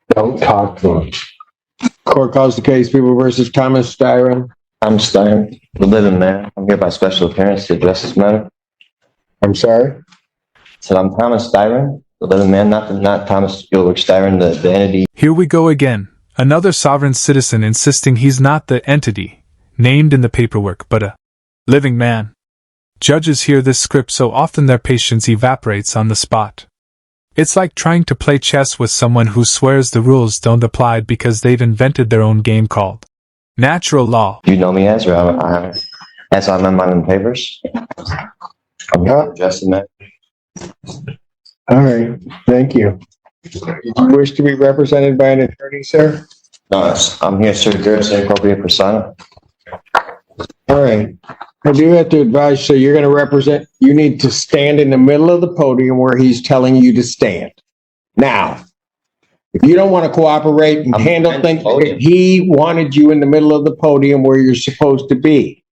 Don't talk to him. Court calls the case, People versus Thomas Styron. I'm Stein, the living man. I'm here by special appearance to address this matter. I'm sorry? Said I'm Thomas Styron, the living man, not Thomas Ulrich Styron, the entity. Here we go again. Another sovereign citizen insisting he's not the entity named in the paperwork, but a living man. Judges hear this script so often their patience evaporates on the spot. It's like trying to play chess with someone who swears the rules don't apply because they've invented their own game called natural law. You know me as, or as I'm in my papers. I'm here to address the matter. All right, thank you. You wish to be represented by an attorney, sir? No, I'm here, sir, to address the appropriate persona. All right. I do have to advise, so you're going to represent, you need to stand in the middle of the podium where he's telling you to stand. Now, if you don't want to cooperate and handle things, he wanted you in the middle of the podium where you're supposed to be.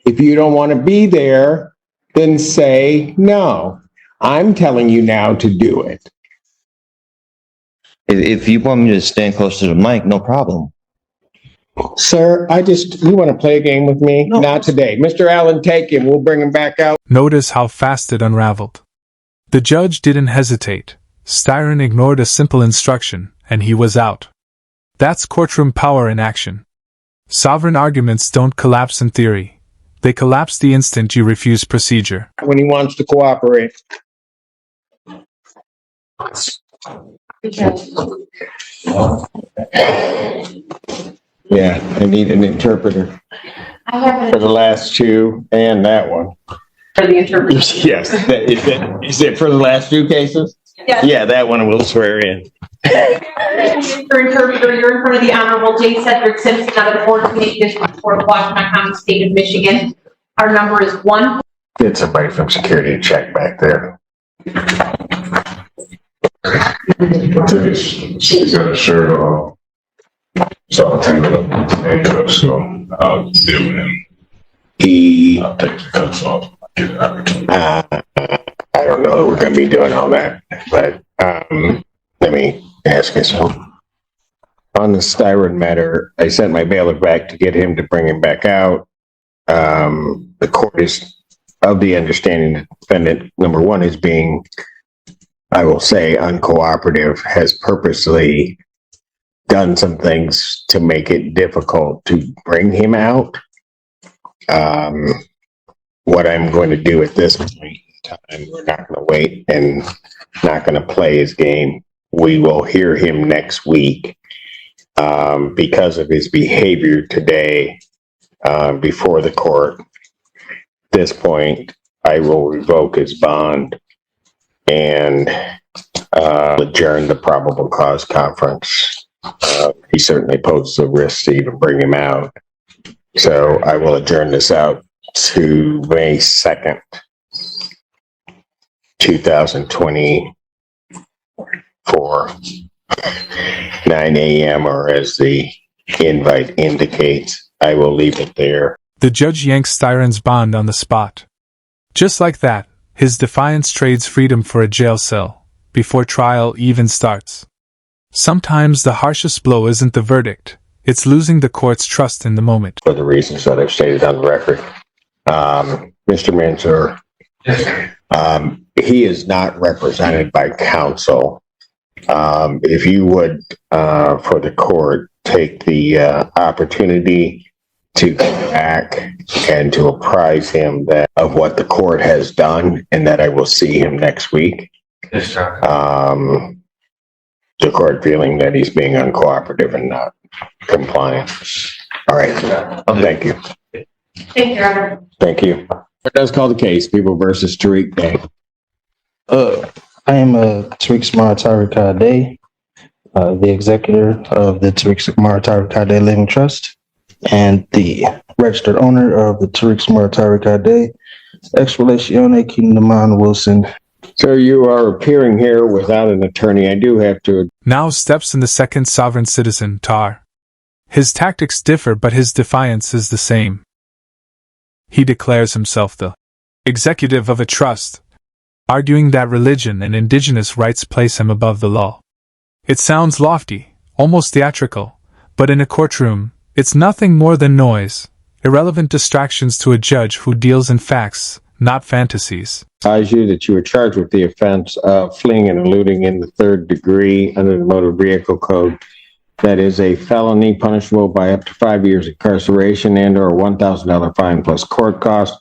If you don't want to be there, then say, no, I'm telling you now to do it. If you want me to stand close to the mic, no problem. Sir, you want to play a game with me? No. Not today. Mr. Allen, take him. We'll bring him back out. Notice how fast it unraveled. The judge didn't hesitate. Styron ignored a simple instruction, and he was out. That's courtroom power in action. Sovereign arguments don't collapse in theory. They collapse the instant you refuse procedure. When he wants to cooperate. Yeah, I need an interpreter. I have for the last two and that one. For the interpreter. Yes. Is it for the last two cases? Yes. Yeah, that one we'll swear in. For interpreter, you're in front of the Honorable J. Cedric Simpson out of the 14th District Court of Washington County, State of Michigan. Our number is 1. Get somebody from security to check back there. She's got a shirt on. So I'll take it up handcuffs, so I'll deal with him. I'll take the cuffs off. Get it out. I don't know that we're going to be doing all that, but let me ask you something. On the Styron matter, I sent my bailiff back to get him to bring him back out. The court is of the understanding that defendant number one is being, I will say, uncooperative, has purposely done some things to make it difficult to bring him out. What I'm going to do at this point in time, we're not going to wait and not going to play his game. We will hear him next week because of his behavior today before the court. At this point, I will revoke his bond and adjourn the probable cause conference. He certainly poses a risk to even bring him out. So I will adjourn this out to May 2nd, 2024, 9 a.m. or as the invite indicates. I will leave it there. The judge yanks Styron's bond on the spot. Just like that, his defiance trades freedom for a jail cell before trial even starts. Sometimes the harshest blow isn't the verdict, it's losing the court's trust in the moment. For the reasons that I've stated on the record, Mr. Mansour, he is not represented by counsel. If you would, for the court, take the opportunity to go back and to apprise him of what the court has done and that I will see him next week. Yes, sir. The court feeling that he's being uncooperative and not compliant. All right. Thank you. Thank you, Your Honor. Thank you. It does call the case, People versus Tariq Day. I am Tariq Samar Tariq Day, the executor of the Tariq Samar Tariq Day Living Trust and the registered owner of the Tariq Samar Tariq Day Ex Relatione Kingdomon Wilson. So you are appearing here without an attorney. I do have to. Now steps in the second sovereign citizen, Tar. His tactics differ, but his defiance is the same. He declares himself the executive of a trust, arguing that religion and indigenous rights place him above the law. It sounds lofty, almost theatrical, but in a courtroom, it's nothing more than noise, irrelevant distractions to a judge who deals in facts, not fantasies. Advise you that you are charged with the offense of fleeing and eluding in the third degree under the Motor Vehicle Code. That is a felony punishable by up to 5 years incarceration and or a $1,000 fine plus court costs.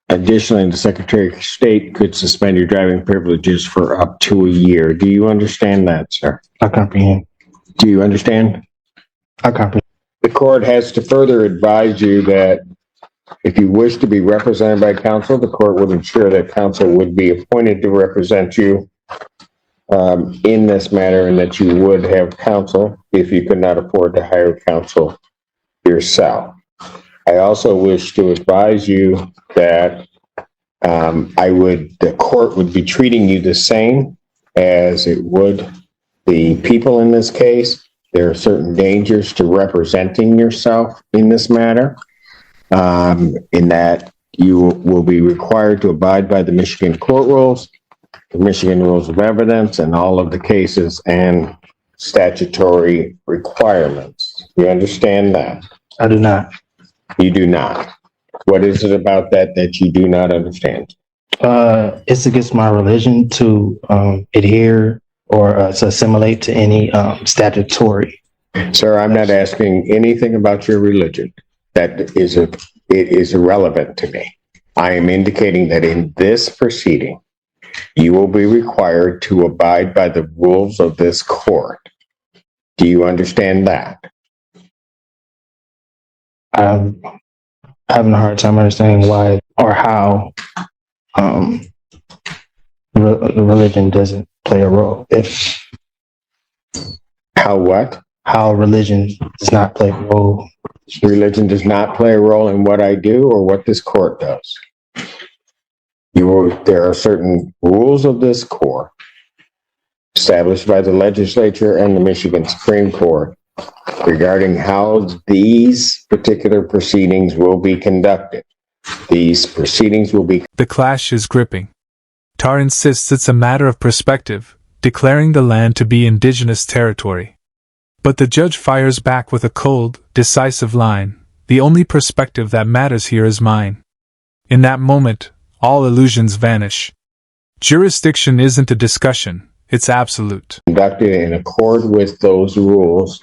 Additionally, the Secretary of State could suspend your driving privileges for up to a year. Do you understand that, sir? I comprehend. Do you understand? I comprehend. The court has to further advise you that if you wish to be represented by counsel, the court would ensure that counsel would be appointed to represent you in this matter, and that you would have counsel if you could not afford to hire counsel yourself. I also wish to advise you that the court would be treating you the same as it would the people in this case. There are certain dangers to representing yourself in this matter, in that you will be required to abide by the Michigan court rules, the Michigan rules of evidence, and all of the cases and statutory requirements. You understand that? I do not. You do not. What is it about that you do not understand? It's against my religion to adhere or to assimilate to any statutory. Sir, I'm not asking anything about your religion. It is irrelevant to me. I am indicating that in this proceeding, you will be required to abide by the rules of this court. Do you understand that? I'm having a hard time understanding why or how religion doesn't play a role. How what? How religion does not play a role. Religion does not play a role in what I do or what this court does. There are certain rules of this court established by the legislature and the Michigan Supreme Court regarding how these particular proceedings will be conducted. These proceedings will be... The clash is gripping. Tar insists it's a matter of perspective, declaring the land to be indigenous territory. But the judge fires back with a cold, decisive line: the only perspective that matters here is mine. In that moment, all illusions vanish. Jurisdiction isn't a discussion, it's absolute. Conducted in accord with those rules.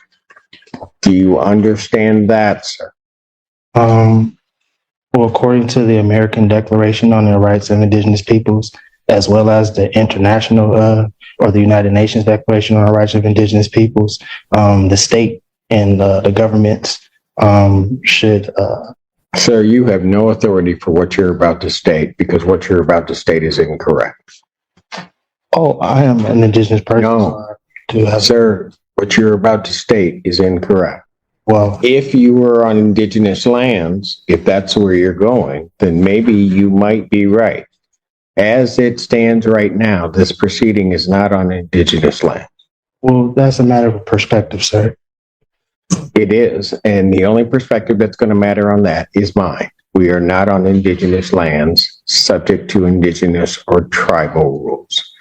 Do you understand that, sir? Well, according to the American Declaration on the Rights of Indigenous Peoples, as well as the international or the United Nations Declaration on the Rights of Indigenous Peoples, the state and the governments should... Sir, you have no authority for what you're about to state, because what you're about to state is incorrect. Oh, I am an indigenous person. No, So sir, what you're about to state is incorrect. well, If you were on indigenous lands, if that's where you're going, then maybe you might be right. As it stands right now, this proceeding is not on indigenous land. well, that's a matter of perspective, sir. It is, and the only perspective that's going to matter on that is mine. We are not on indigenous lands subject to indigenous or tribal rules.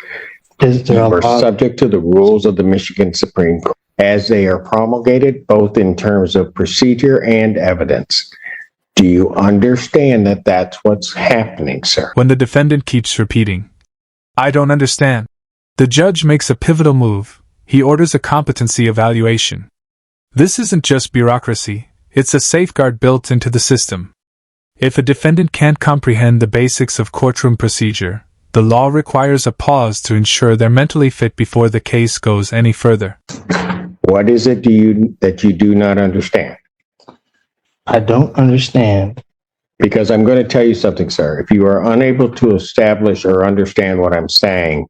Is there a We're law? subject to the rules of the Michigan Supreme Court as they are promulgated, both in terms of procedure and evidence. Do you understand that that's what's happening, sir? When the defendant keeps repeating, "I don't understand," the judge makes a pivotal move. He orders a competency evaluation. This isn't just bureaucracy, it's a safeguard built into the system. If a defendant can't comprehend the basics of courtroom procedure, the law requires a pause to ensure they're mentally fit before the case goes any further. What is it that you do not understand? I don't understand. Because I'm going to tell you something, sir. If you are unable to establish or understand what I'm saying,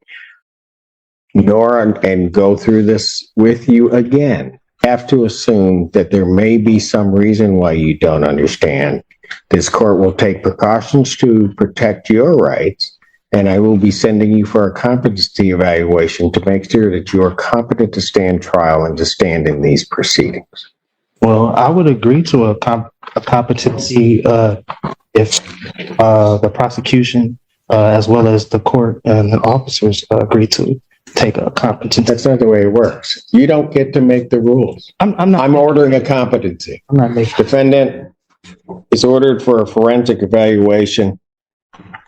and go through this with you again, have to assume that there may be some reason why you don't understand. This court will take precautions to protect your rights, and I will be sending you for a competency evaluation to make sure that you are competent to stand trial and to stand in these proceedings. Well, I would agree to a competency if the prosecution, as well as the court and the officers, agree to take a competency. That's not the way it works. You don't get to make the rules. I'm I'm ordering a competency. not making. Defendant is ordered for a forensic evaluation.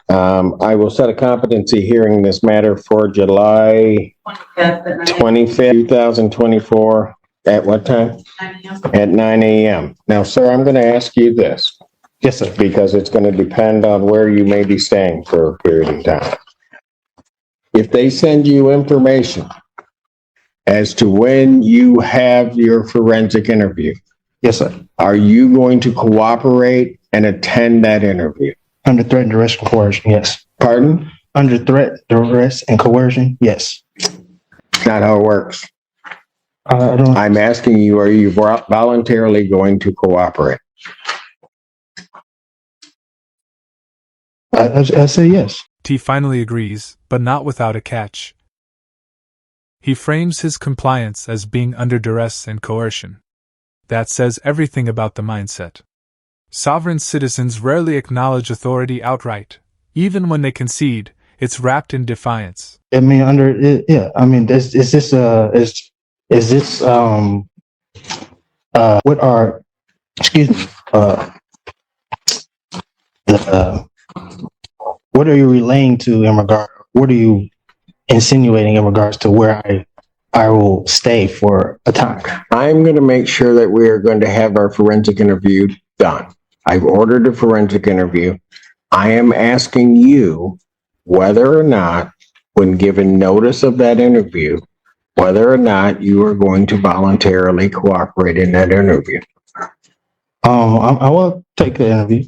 I will set a competency hearing in this matter for July 25th, 2024. At what time? At 9 a.m. Now, sir, I'm going to ask you this. Yes, sir. Because it's going to depend on where you may be staying for a period of time. If they send you information as to when you have your forensic interview, Yes, sir. are you going to cooperate and attend that interview? Under threat, duress, and coercion, yes. Pardon? Under threat, duress, and coercion, yes. Not how it works. I don't. I'm asking you, are you voluntarily going to cooperate? I say yes. T finally agrees, but not without a catch. He frames his compliance as being under duress and coercion. That says everything about the mindset. Sovereign citizens rarely acknowledge authority outright. Even when they concede, it's wrapped in defiance. I mean, under it, yeah. I mean, is this what are, excuse me, what are you relaying to in regard? What are you insinuating in regards to where I will stay for a time? I'm going to make sure that we are going to have our forensic interview done. I've ordered a forensic interview. I am asking you whether or not, when given notice of that interview, whether or not you are going to voluntarily cooperate in that interview. I will take the interview.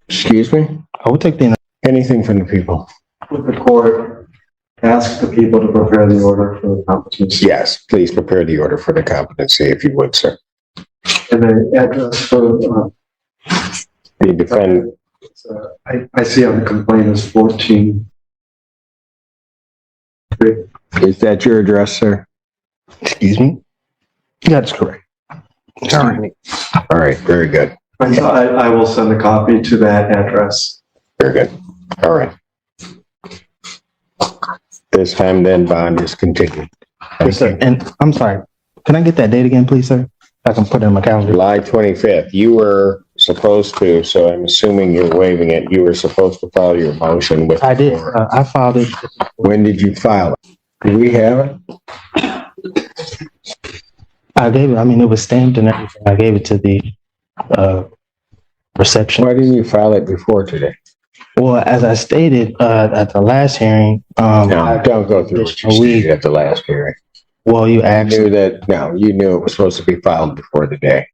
Excuse me? I will take the interview. Anything from the people? With the court, ask the people to prepare the order for the competency. Yes, please prepare the order for the competency if you would, sir. And the address for, The defendant, I see on the complaint is 14. is that your address, sir? Excuse me? That's correct. All right, very good. I will send a copy to that address. Very good. All right. This time then bond is continued. Yes, sir. And I'm sorry. Can I get that date again, please, sir? I can put it in my calendar. July 25th. You were supposed to, so I'm assuming you're waiving it. You were supposed to file your motion with. I did. I filed it. When did you file it? Do we have it? I gave it. I mean, it was stamped and everything. I gave it to the reception. Why didn't you file it before today? Well, as I stated at the last hearing, No, don't go through what you stated at the last hearing. well, you You asked. knew that, no, you knew it was supposed to be filed before the day.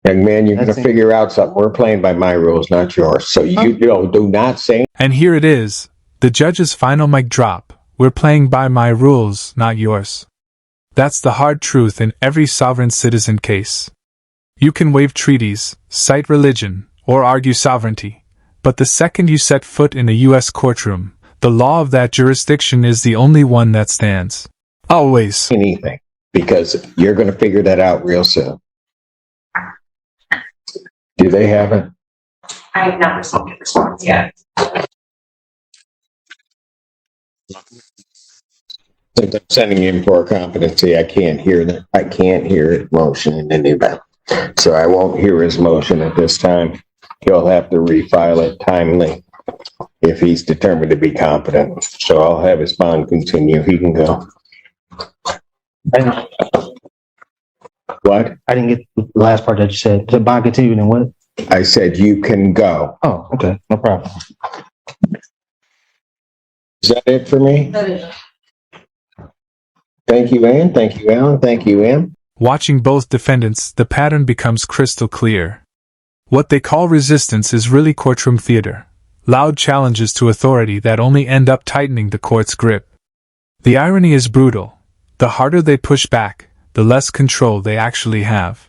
Young man, you're gonna That's it. figure out something. We're playing by my rules, not yours. So you do not say. And here it is, the judge's final mic drop. We're playing by my rules, not yours. That's the hard truth in every sovereign citizen case. You can waive treaties, cite religion, or argue sovereignty. But the second you set foot in a U.S. courtroom, the law of that jurisdiction is the only one that stands. Always. Anything, because you're gonna figure that out real soon. Do they have it? I have not received a response yet. Since I'm sending in for a competency, I can't hear that. I can't hear his motion in any event. So I won't hear his motion at this time. He'll have to refile it timely if he's determined to be competent. So I'll have his bond continue. He can go. What? I didn't get the last part that you said. The bond continued and what? I said you can go. Oh, okay. No problem. Is that it for me? That is. Thank you, Ann. Thank you, Alan. Thank you, Em. Watching both defendants, the pattern becomes crystal clear. What they call resistance is really courtroom theater. Loud challenges to authority that only end up tightening the court's grip. The irony is brutal. The harder they push back, the less control they actually have.